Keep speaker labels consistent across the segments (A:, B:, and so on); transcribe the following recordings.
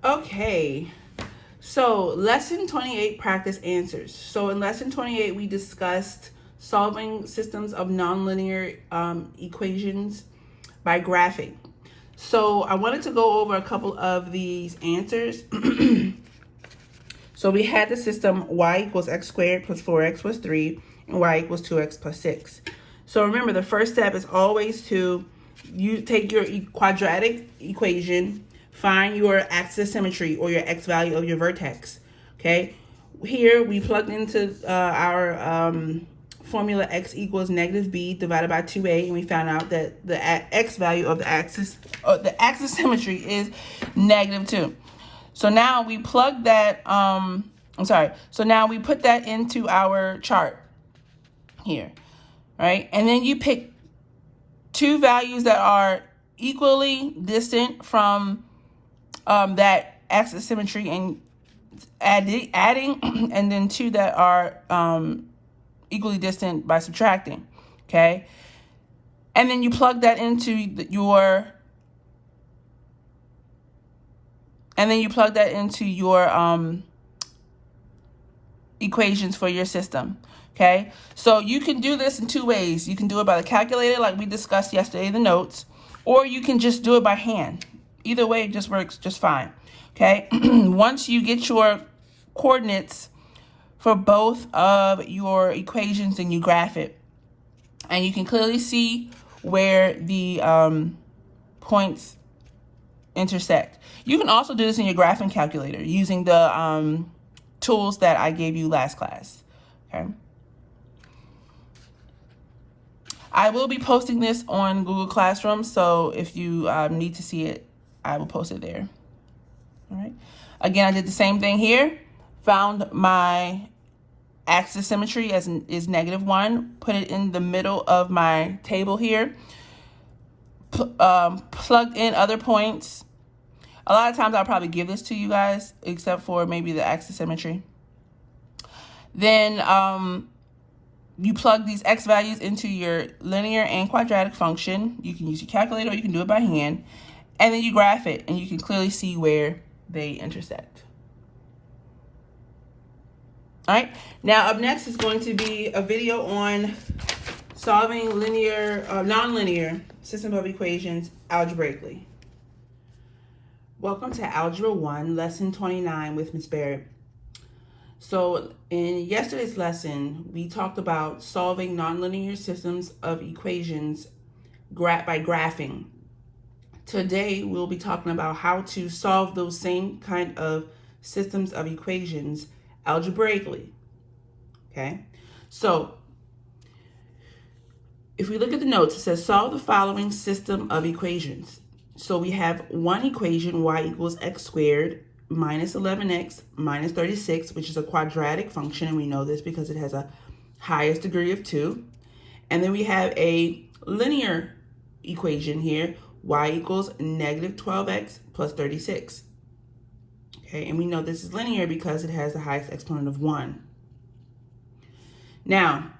A: Okay, so lesson 28, practice answers. So in lesson 28, we discussed solving systems of nonlinear equations by graphing. So I wanted to go over a couple of these answers. So we had the system y equals x squared plus 4x plus 3 and y equals 2x plus 6. So remember, the first step is always to you take your quadratic equation, find your axis symmetry or your x value of your vertex. Okay, here we plugged into our formula x equals negative b divided by 2a, and we found out that the x value of the axis symmetry is negative 2. So now we plug that, so now we put that into our chart here, right? And then you pick two values that are equally distant from that axis symmetry and adding, and then two that are equally distant by subtracting, okay? And then you plug that into your equations for your system, okay? So you can do this in two ways. You can do it by the calculator like we discussed yesterday in the notes, or you can just do it by hand. Either way, it just works just fine, okay? Once you get your coordinates for both of your equations, then you graph it. And you can clearly see where the points intersect. You can also do this in your graphing calculator using the tools that I gave you last class. Okay. I will be posting this on Google Classroom, so if you need to see it, I will post it there. All right. Again, I did the same thing here. Found my axis symmetry as is negative 1. Put it in the middle of my table here. Plugged in other points. A lot of times I'll probably give this to you guys, except for maybe the axis symmetry. Then you plug these x values into your linear and quadratic function. You can use your calculator or you can do it by hand. And then you graph it, and you can clearly see where they intersect. All right, now up next is going to be a video on solving nonlinear system of equations algebraically. Welcome to Algebra 1, Lesson 29 with Ms. Barrett. So in yesterday's lesson, we talked about solving nonlinear systems of equations by graphing. Today, we'll be talking about how to solve those same kind of systems of equations algebraically. Okay, so if we look at the notes, it says solve the following system of equations. So we have one equation, y equals x squared minus 11x minus 36, which is a quadratic function, and we know this because it has a highest degree of 2. And then we have a linear equation here, y equals negative 12x plus 36. Okay, and we know this is linear because it has the highest exponent of 1. Now,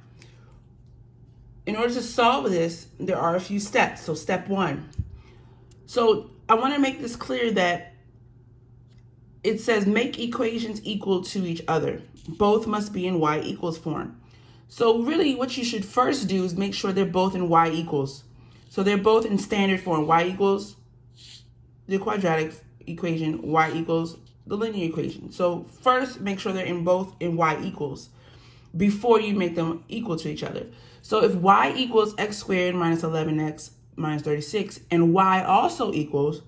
A: in order to solve this, there are a few steps. So step 1. So I want to make this clear that it says make equations equal to each other. Both must be in y equals form. So really what you should first do is make sure they're both in y equals. So they're both in standard form. Y equals the quadratic equation, y equals the linear equation. So first make sure they're both in y equals before you make them equal to each other. So if y equals x squared minus 11x minus 36, and y also equals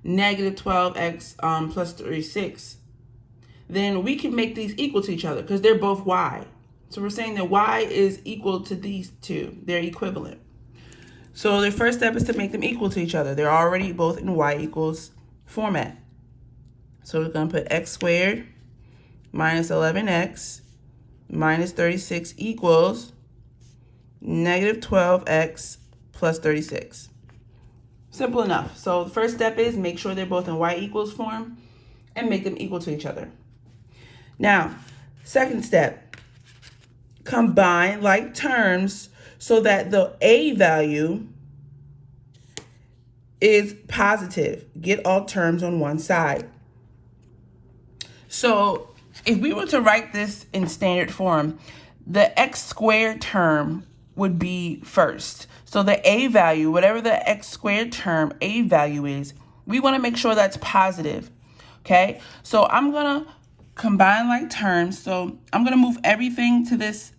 A: negative 12x plus 36, then we can make these equal to each other because they're both y. So we're saying that y is equal to these two. They're equivalent. So the first step is to make them equal to each other. They're already both in y equals format. So we're going to put x squared minus 11x minus 36 equals negative 12x plus 36. Simple enough. So the first step is make sure they're both in y equals form and make them equal to each other. Now, second step, combine like terms so that the a value is positive. Get all terms on one side. So if we were to write this in standard form, the x squared term would be first. So the a value, whatever the x squared term a value is, we want to make sure that's positive. Okay, so I'm going to combine like terms. So I'm going to move everything to this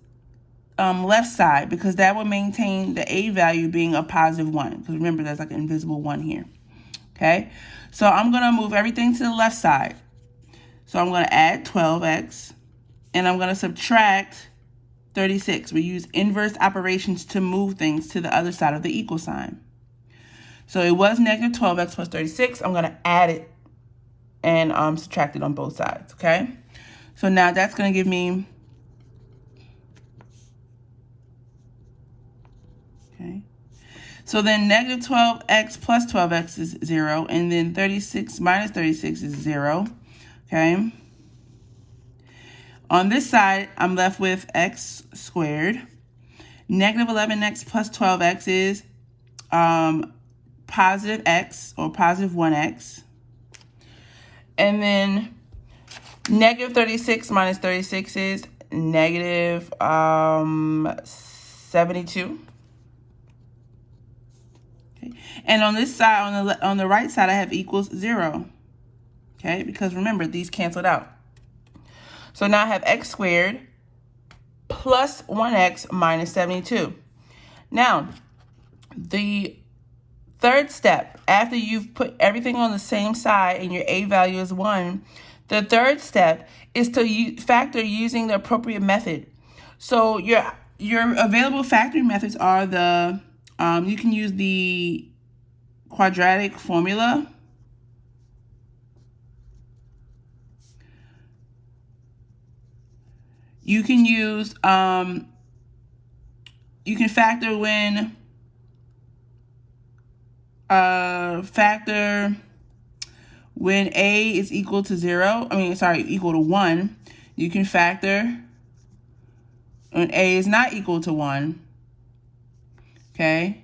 A: left side, because that will maintain the a value being a positive 1. Because remember, there's like an invisible 1 here. Okay, so I'm going to move everything to the left side. So I'm going to add 12x, and I'm going to subtract 36. We use inverse operations to move things to the other side of the equal sign. So it was negative 12x plus 36. I'm going to add it and subtract it on both sides, okay? So now that's going to give me, okay? So then negative 12x plus 12x is 0, and then 36 minus 36 is 0, okay? On this side, I'm left with x squared. Negative 11x plus 12x is positive x, or positive 1x. And then negative 36 minus 36 is negative 72. Okay. And on this side, on the right side, I have equals 0. Okay, because remember, these canceled out. So now I have x squared plus 1x minus 72. Now, the third step, after you've put everything on the same side and your a value is 1, the third step is to factor using the appropriate method. So your available factoring methods are the, you can use the quadratic formula. You can use, you can factor when, a is equal to 0, equal to 1. You can factor when a is not equal to 1, okay?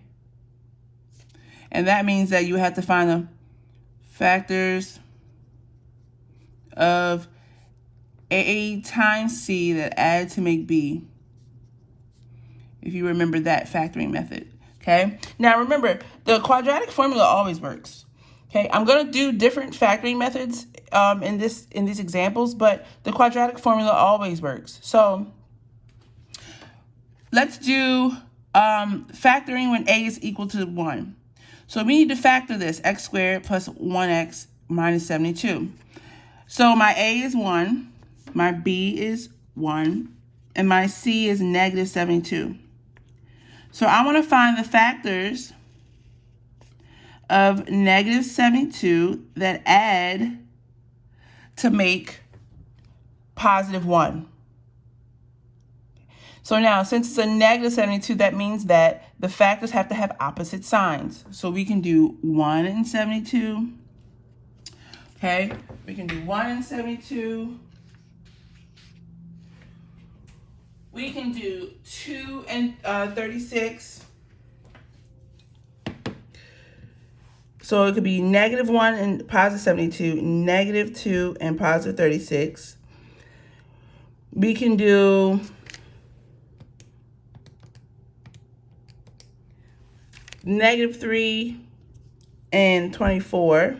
A: And that means that you have to find the factors of a times c that add to make b, if you remember that factoring method, okay? Now remember, the quadratic formula always works, okay? I'm going to do different factoring methods in these examples, but the quadratic formula always works. So let's do factoring when a is equal to 1. So we need to factor this, x squared plus 1x minus 72. So my a is 1. My b is 1, and my c is negative 72. So I want to find the factors of negative 72 that add to make positive 1. So now, since it's a negative 72, that means that the factors have to have opposite signs. So we can do 1 and 72. Okay, we can do 1 and 72. We can do 2 and 36. So it could be negative 1 and positive 72, negative 2 and positive 36. We can do negative 3 and 24.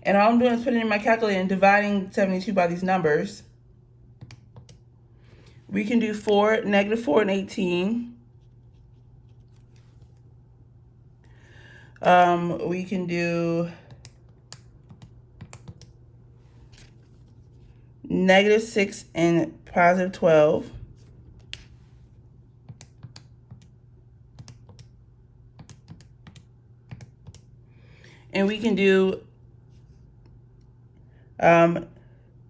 A: And all I'm doing is putting in my calculator and dividing 72 by these numbers. We can do negative 4 and 18. We can do negative 6 and positive 12. And we can do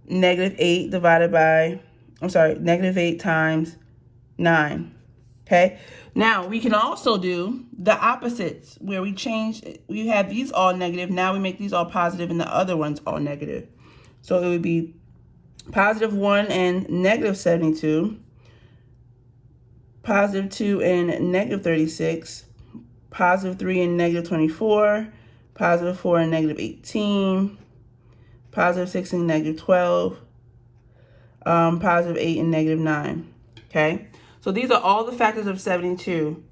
A: negative 8 divided by, negative 8 times 9, okay? Now, we can also do the opposites, where we have these all negative, now we make these all positive, and the other ones all negative. So it would be positive 1 and negative 72, positive 2 and negative 36, positive 3 and negative 24, positive 4 and negative 18, positive 6 and negative 12, positive 8 and negative 9. Okay, so these are all the factors of 72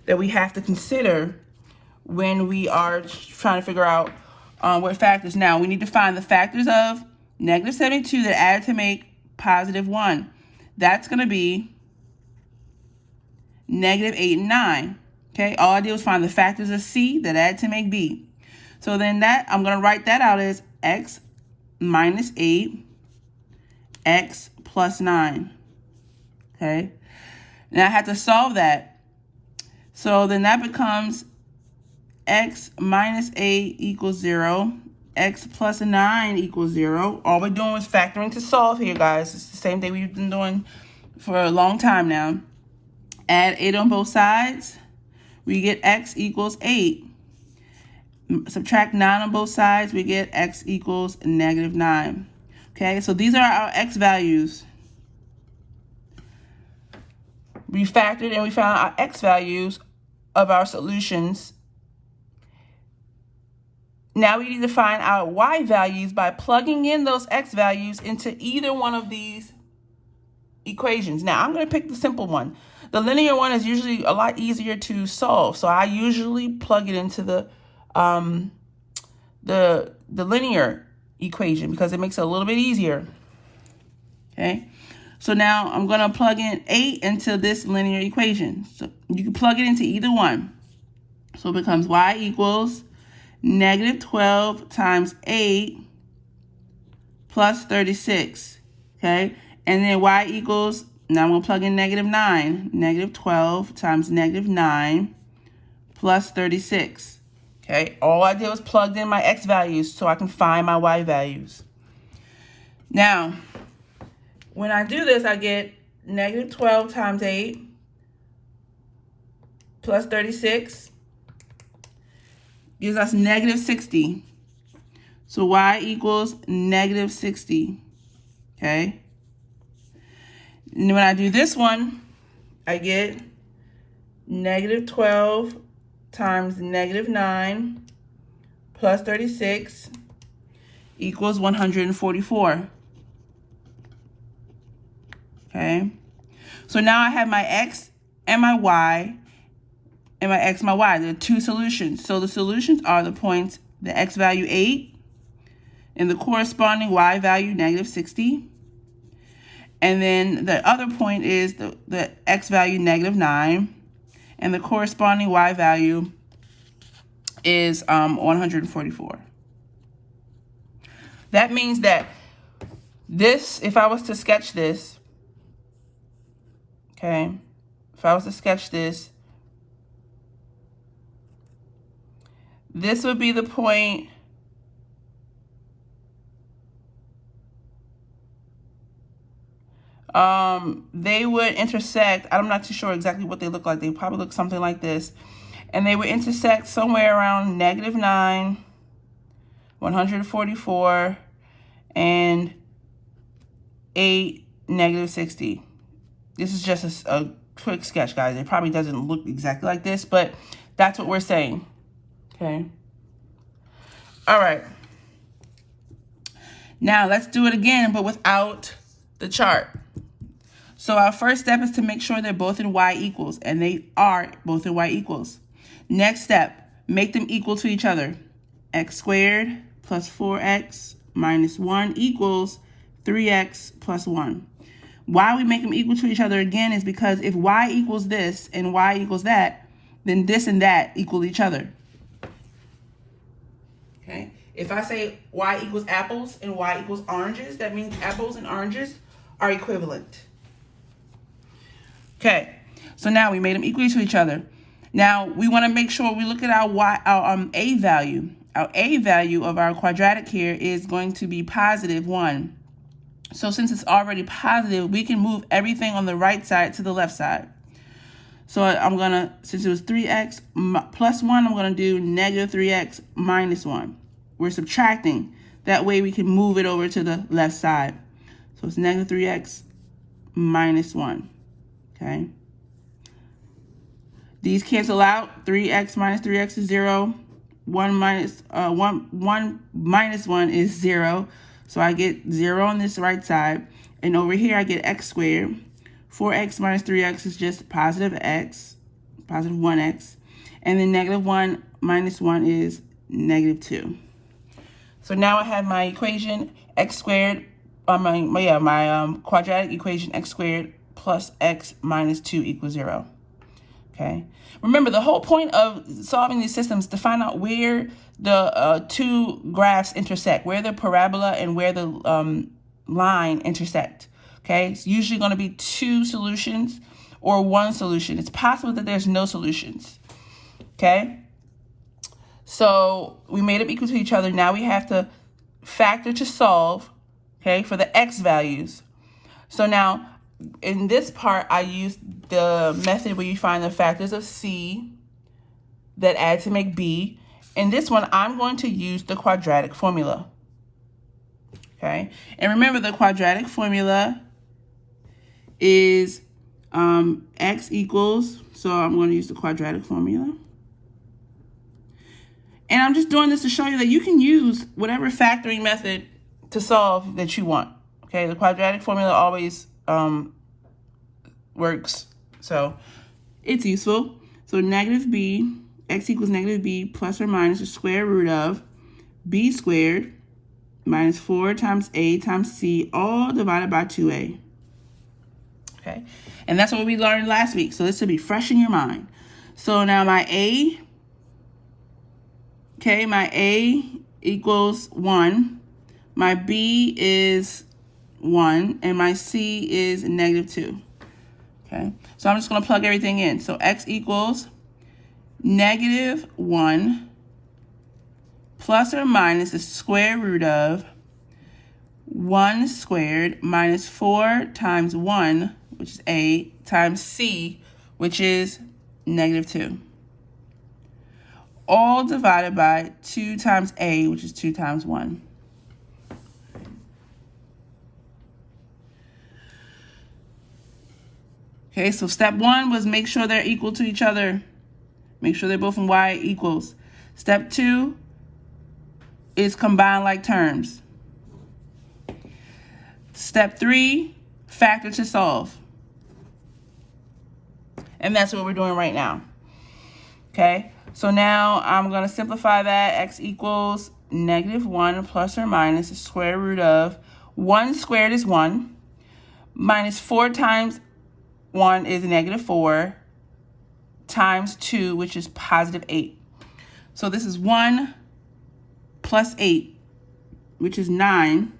A: that we have to consider when we are trying to figure out what factors. Now, we need to find the factors of negative 72 that add to make positive 1. That's going to be negative 8 and 9. Okay, all I did was find the factors of C that add to make B. So then that, I'm going to write that out as x minus 8, x plus 9. Okay, now I have to solve that. So then that becomes x minus 8 equals 0, x plus 9 equals 0. All we're doing is factoring to solve here, guys. It's the same thing we've been doing for a long time now. Add 8 on both sides. We get x equals 8. Subtract 9 on both sides. We get x equals negative 9. Okay, so these are our x values. We factored and we found our x values of our solutions. Now we need to find our y values by plugging in those x values into either one of these equations. Now I'm going to pick the simple one. The linear one is usually a lot easier to solve, so I usually plug it into the linear equation because it makes it a little bit easier. Okay, so now I'm going to plug in 8 into this linear equation. So you can plug it into either one. So it becomes y equals negative 12 times 8 plus 36. Okay, and then y equals, now I'm going to plug in negative 9. Negative 12 times negative 9 plus 36. Okay, all I did was plug in my x values so I can find my y values. Now, when I do this, I get negative 12 times 8 plus 36 gives us negative 60. So y equals negative 60. Okay. And when I do this one, I get negative 12 times negative 9 plus 36 equals 144. Okay. So now I have my x and my y, and my x and my y. There are two solutions. So the solutions are the points, the x value 8 and the corresponding y value negative 60. And then the other point is the x value negative 9 and the corresponding y value is 144. That means that this, if I was to sketch this, okay, if I was to sketch this, this would be the point they would intersect. I'm not too sure exactly what they look like. They probably look something like this. And they would intersect somewhere around negative 9, 144, and 8, negative 60. This is just a quick sketch, guys. It probably doesn't look exactly like this, but that's what we're saying. Okay. All right. Now let's do it again, but without the chart. So our first step is to make sure they're both in y equals, and they are both in y equals. Next step, make them equal to each other. X squared plus 4x minus 1 equals 3x plus 1. Why we make them equal to each other again is because if y equals this and y equals that, then this and that equal each other. Okay? If I say y equals apples and y equals oranges, that means apples and oranges are equivalent. Okay, so now we made them equal to each other. Now we want to make sure we look at our a value. Our a value of our quadratic here is going to be positive 1. So since it's already positive, we can move everything on the right side to the left side. So I'm going to, since it was 3x plus 1, I'm going to do negative 3x minus 1. We're subtracting. That way we can move it over to the left side. So it's negative 3x minus 1. Okay. These cancel out. 3x minus 3x is 0. 1 minus 1 is 0. So I get 0 on this right side. And over here I get x squared. 4x minus 3x is just positive x, positive 1x. And then negative 1 minus 1 is negative 2. So now I have my equation x squared, my quadratic equation x squared plus x minus 2 equals 0. Okay. Remember, the whole point of solving these systems is to find out where the two graphs intersect, where the parabola and where the line intersect. Okay. It's usually going to be two solutions or one solution. It's possible that there's no solutions. Okay. So we made them equal to each other. Now we have to factor to solve, okay, for the x values. So now in this part, I used the method where you find the factors of C that add to make B. In this one, I'm going to use the quadratic formula. Okay, and remember the quadratic formula is x equals, so I'm going to use the quadratic formula. And I'm just doing this to show you that you can use whatever factoring method to solve that you want. Okay, the quadratic formula always works, so it's useful. So negative b, x equals negative b plus or minus the square root of b squared minus 4 times a times c, all divided by 2a. Okay, and that's what we learned last week, so this will be fresh in your mind. So now my a, okay, my a equals 1, my b is 1, and my c is negative 2. Okay, so I'm just going to plug everything in. So x equals negative 1 plus or minus the square root of 1 squared minus 4 times 1, which is a, times c, which is negative 2. All divided by 2 times a, which is 2 times 1. Okay, so step 1 was make sure they're equal to each other. Make sure they're both in y equals. Step 2 is combine like terms. Step 3, factor to solve. And that's what we're doing right now. Okay, so now I'm going to simplify that. X equals negative 1 plus or minus the square root of 1 squared is 1, minus 4 times 1 is negative 4, times 2, which is positive 8. So this is 1 plus 8, which is 9,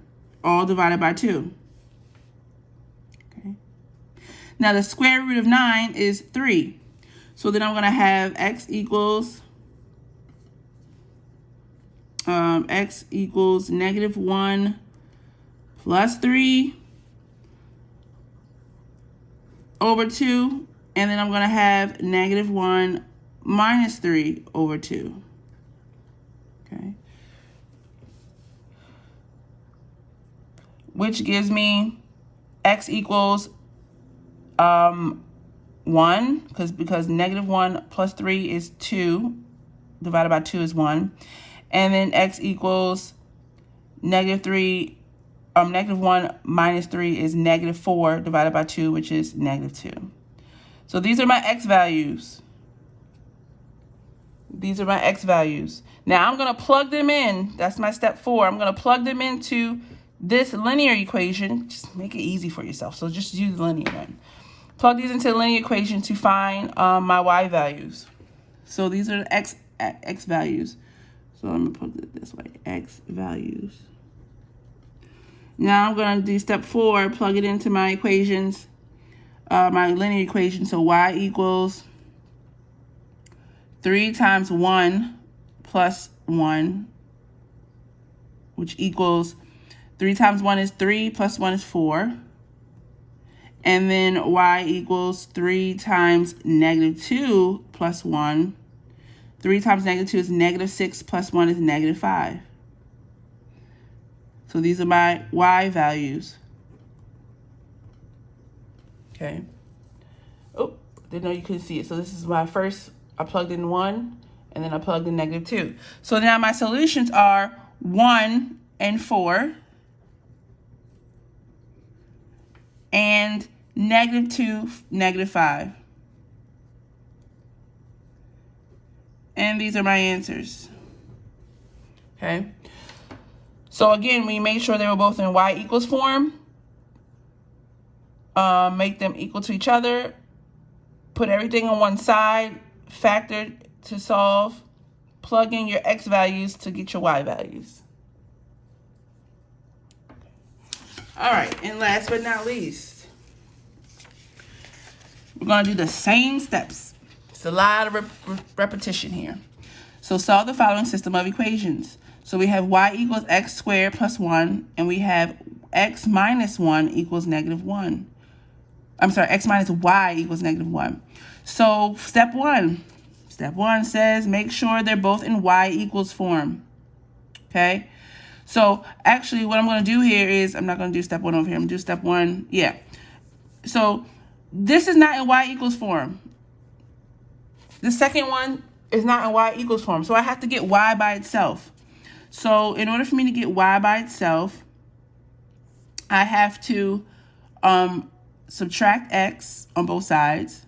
A: all divided by 2. Okay. Now the square root of 9 is 3. So then I'm going to have x equals negative 1 plus 3 over 2, and then I'm going to have negative 1 minus 3 over 2. Okay. Which gives me x equals 1, because negative 1 plus 3 is 2, divided by 2 is 1. And then x equals negative 1 minus 3 is negative 4 divided by 2, which is negative 2. So these are my x values. These are my x values. Now I'm going to plug them in. That's my step 4. I'm going to plug them into this linear equation. Just make it easy for yourself. So just use the linear one. Plug these into the linear equation to find my y values. So these are the x values. So I'm going to put it this way, x values. Now I'm going to do step 4, plug it into my equations, my linear equation. So y equals 3 times 1 plus 1, which equals 3 times 1 is 3 plus 1 is 4. And then y equals 3 times negative 2 plus 1. 3 times negative 2 is negative 6 plus 1 is negative 5. So these are my y values. Okay. Oh, didn't know you couldn't see it. So this is my first, I plugged in 1, and then I plugged in -2. So now my solutions are 1 and 4, and -2, -5. And these are my answers. Okay. So again, we made sure they were both in y equals form. Make them equal to each other. Put everything on one side. Factor to solve. Plug in your x values to get your y values. All right, and last but not least, we're going to do the same steps. It's a lot of repetition here. So solve the following system of equations. So we have y equals x squared plus 1, and we have x minus 1 equals -1. I'm sorry, x minus y equals -1. So step one says make sure they're both in y equals form. Okay? So actually what I'm going to do here is, I'm not going to do step 1 over here. I'm going to do step 1. Yeah. So this is not in y equals form. The second one is not in y equals form. So I have to get y by itself. So in order for me to get y by itself, I have to subtract x on both sides.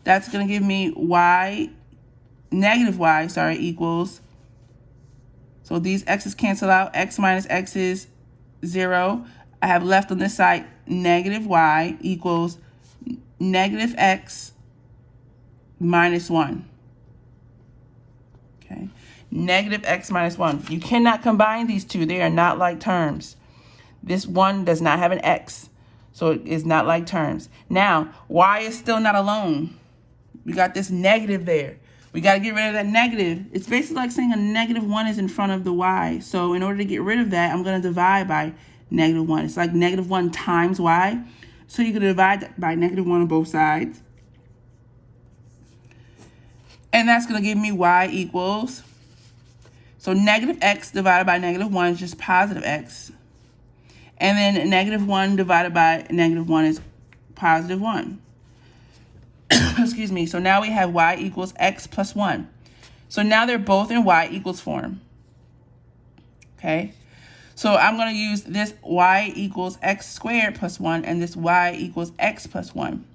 A: That's going to give me y, negative y, sorry, equals. So these x's cancel out. X minus x is 0. I have left on this side negative y equals negative x minus 1. Okay. Negative x minus 1. You cannot combine these two. They are not like terms. This one does not have an x, so it is not like terms. Now, y is still not alone. We got this negative there. We got to get rid of that negative. It's basically like saying a -1 is in front of the y. So in order to get rid of that, I'm going to divide by -1. It's like -1 times y. So you can divide by -1 on both sides. And that's going to give me y equals, so negative x divided by -1 is just positive x. And then -1 divided by -1 is positive 1. Excuse me. So now we have y equals x plus 1. So now they're both in y equals form. Okay. So I'm going to use this y equals x squared plus 1 and this y equals x plus 1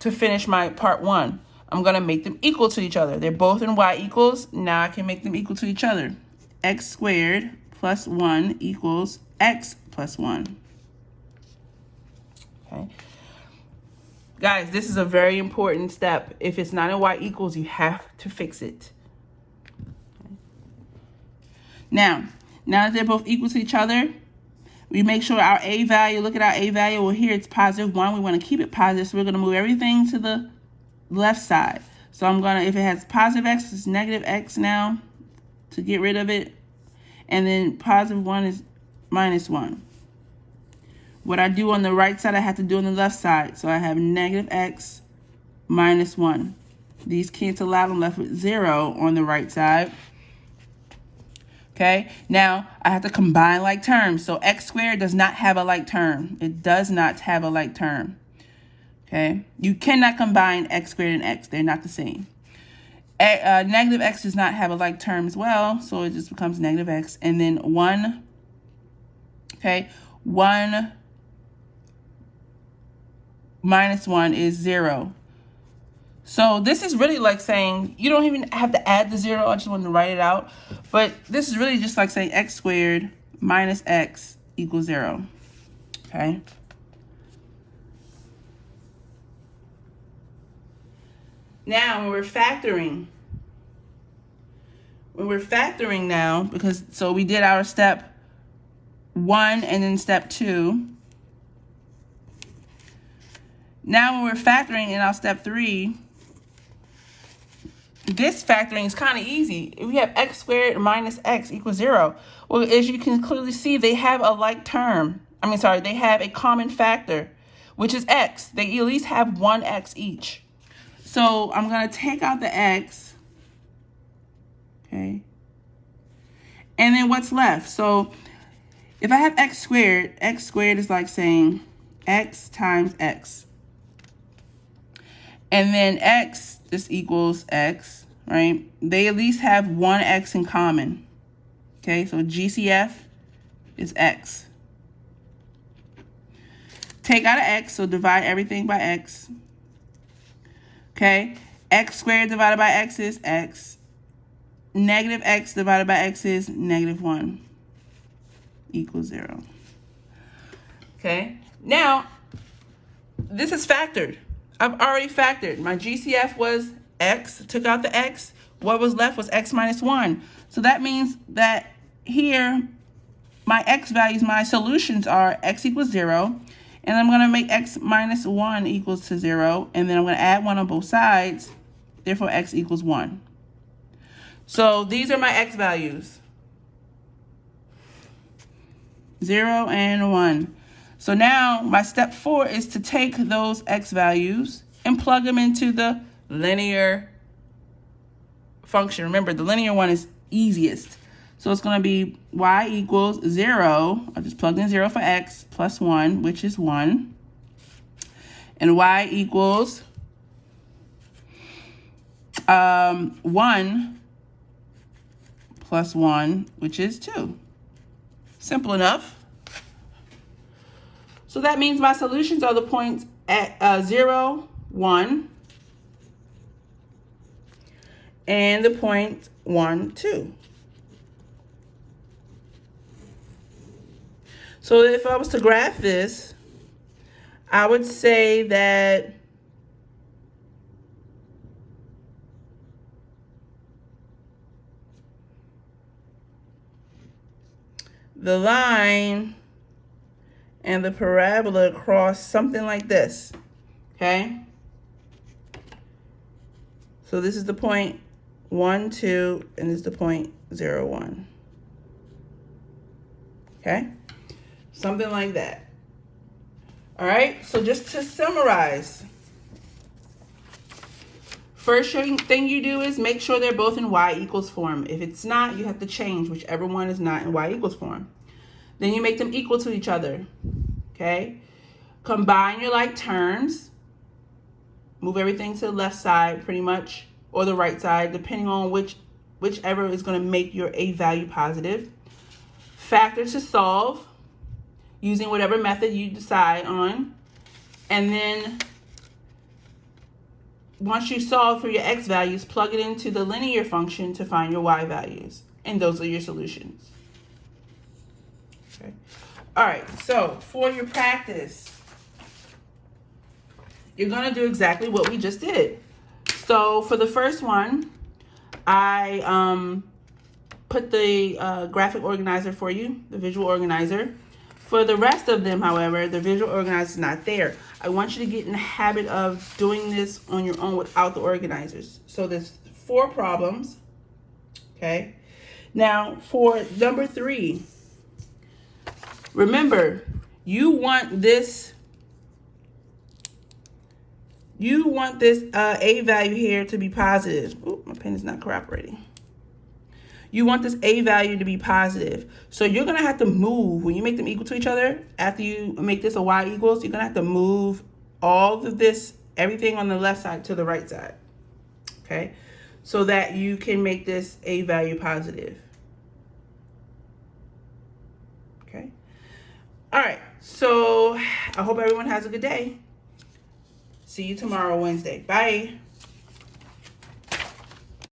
A: to finish my part 1. I'm going to make them equal to each other. They're both in y equals. Now I can make them equal to each other. X squared plus 1 equals x plus 1. Okay. Guys, this is a very important step. If it's not in y equals, you have to fix it. Okay. Now that they're both equal to each other, we make sure our a value, look at our a value. Well, here it's positive 1. We want to keep it positive, so we're going to move everything to the left side. So I'm going to, if it has positive x, it's negative x now to get rid of it. And then positive 1 is minus 1. What I do on the right side, I have to do on the left side. So I have negative x minus 1. These cancel out. I'm left with 0 on the right side. Okay, now I have to combine like terms. So x squared does not have a like term. It does not have a like term. Okay, you cannot combine x squared and x. They're not the same. Negative x does not have a like term as well. So it just becomes negative x. And then 1. Okay, 1 minus 1 is 0. So this is really like saying, you don't even have to add the 0. I just wanted to write it out. But this is really just like saying x squared minus x equals 0. Okay. Now when we're factoring now, because so we did our step 1 and then step 2. Now when we're factoring in our step 3, this factoring is kind of easy. We have x squared minus x equals 0. Well, as you can clearly see, they have a like term. They have a common factor, which is x. They at least have one x each. So I'm going to take out the x. Okay. And then what's left? So if I have x squared is like saying x times x. And then x, this equals x, right? They at least have one x in common. Okay, so GCF is x. Take out of x, so divide everything by x. Okay, x squared divided by x is x. Negative x divided by x is -1 equals 0. Okay, now this is factored. I've already factored. My GCF was x, took out the x. What was left was x minus 1. So that means that here, my x values, my solutions are x equals 0. And I'm going to make x minus 1 equals to 0. And then I'm going to add 1 on both sides. Therefore, x equals 1. So these are my x values. 0 and 1. So now my step 4 is to take those x values and plug them into the linear function. Remember, the linear one is easiest. So it's going to be y equals 0. I just plugged in 0 for x plus 1, which is 1. And y equals 1 plus 1, which is 2. Simple enough. So that means my solutions are the points at 0, 1, and the point 1, 2. So if I was to graph this, I would say that the line and the parabola cross something like this, okay? So this is the point 1, 2, and this is the point 0, 1. Okay? Something like that. All right, so just to summarize, first thing you do is make sure they're both in y equals form. If it's not, you have to change whichever one is not in y equals form. Then you make them equal to each other, okay? Combine your like terms. Move everything to the left side pretty much, or the right side, depending on whichever is going to make your a value positive. Factor to solve using whatever method you decide on. And then once you solve for your x values, plug it into the linear function to find your y values. And those are your solutions. Okay. All right, so for your practice, you're going to do exactly what we just did. So for the first one, I put the graphic organizer for you, the visual organizer. For the rest of them, however, the visual organizer is not there. I want you to get in the habit of doing this on your own without the organizers. So there's 4 problems, okay? Now, for number 3, remember, you want this a value here to be positive. Ooh, my pen is not cooperating. You want this a value to be positive. So you're going to have to move. When you make them equal to each other, after you make this a y equals, you're going to have to move all of this, everything on the left side to the right side. Okay? So that you can make this a value positive. Okay? All right. So I hope everyone has a good day. See you tomorrow, Wednesday. Bye.